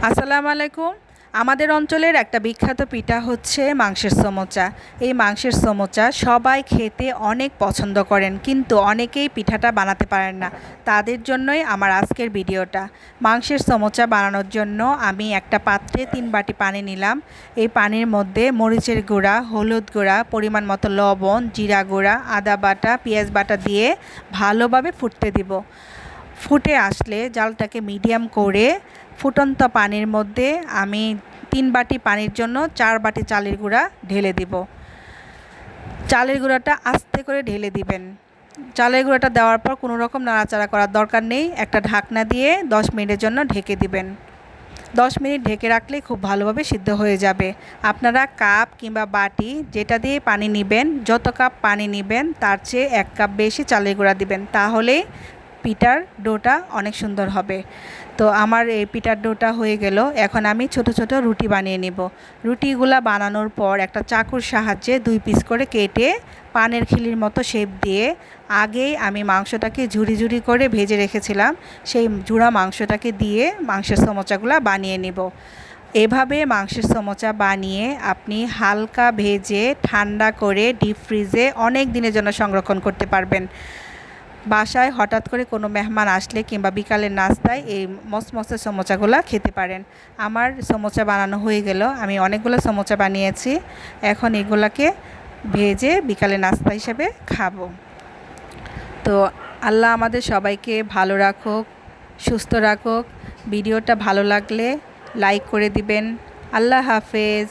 আসসালামু আলাইকুম। আমাদের অঞ্চলের একটা বিখ্যাত পিঠা হচ্ছে মাংসের সমোচা। এই মাংসের সমোচা সবাই খেতে অনেক পছন্দ করেন, কিন্তু অনেকেই পিঠাটা বানাতে পারেন না। তাদের জন্যই আমার আজকের ভিডিওটা। মাংসের সমোচা বানানোর জন্য আমি একটা পাত্রে 3 বাটি পানি নিলাম। এই পানির মধ্যে মরিচের গুঁড়া, হলুদ গুঁড়া, পরিমাণ মতো লবণ, জিরা গুঁড়া, আদা বাটা, পেঁয়াজ বাটা দিয়ে ভালোভাবে ফুটতে দিব। ফুটে আসলে জালটাকে মিডিয়াম করে ফুটন্ত পানির মধ্যে আমি 3 বাটি পানির জন্য 4 বাটি চালের গুঁড়া ঢেলে দিব। চালের গুঁড়াটা আস্তে করে ঢেলে দিবেন। চালের গুঁড়াটা দেওয়ার পর কোনো রকম নাড়াচাড়া করার দরকার নেই। একটা ঢাকনা দিয়ে 10 মিনিটের জন্য ঢেকে দিবেন। 10 মিনিট ঢেকে রাখলেই খুব ভালোভাবে সিদ্ধ হয়ে যাবে। আপনারা কাপ কিংবা বাটি যেটা দিয়ে পানি নেবেন, যত কাপ পানি নেবেন তার চেয়ে 1 কাপ বেশি চালের গুঁড়া দিবেন, তাহলেই পিঠার ডোটা অনেক সুন্দর হবে। তো আমার এই পিঠার ডোটা হয়ে গেল। এখন আমি ছোট ছোট রুটি বানিয়ে নেব। রুটিগুলা বানানোর পর একটা চাকুর সাহায্যে 2 পিস করে কেটে পানের খিলির মতো শেপ দিয়ে আগেই আমি মাংসটাকে ঝুরি ঝুরি করে ভেজে রেখেছিলাম, সেই ঝুরা মাংসটাকে দিয়ে মাংসের সমোচাগুলো বানিয়ে নেব। এভাবে মাংসের সমোচা বানিয়ে আপনি হালকা ভেজে ঠান্ডা করে ডিপ ফ্রিজে অনেক দিনের জন্য সংরক্ষণ করতে পারবেন। বাসায় হঠাৎ করে কোনো মেহমান আসলে কিংবা বিকালের নাস্তায় এই মচমচে সমোচাগুলো খেতে পারেন। আমার সমোচা বানানো হয়ে গেল। আমি অনেকগুলো সমোচা বানিয়েছি। এখন এগুলাকে ভেজে বিকালে নাস্তা হিসেবে খাবো। তো আল্লাহ আমাদের সবাইকে ভালো রাখুক, সুস্থ রাখুক। ভিডিওটা ভালো লাগলে লাইক করে দিবেন। আল্লাহ হাফেজ।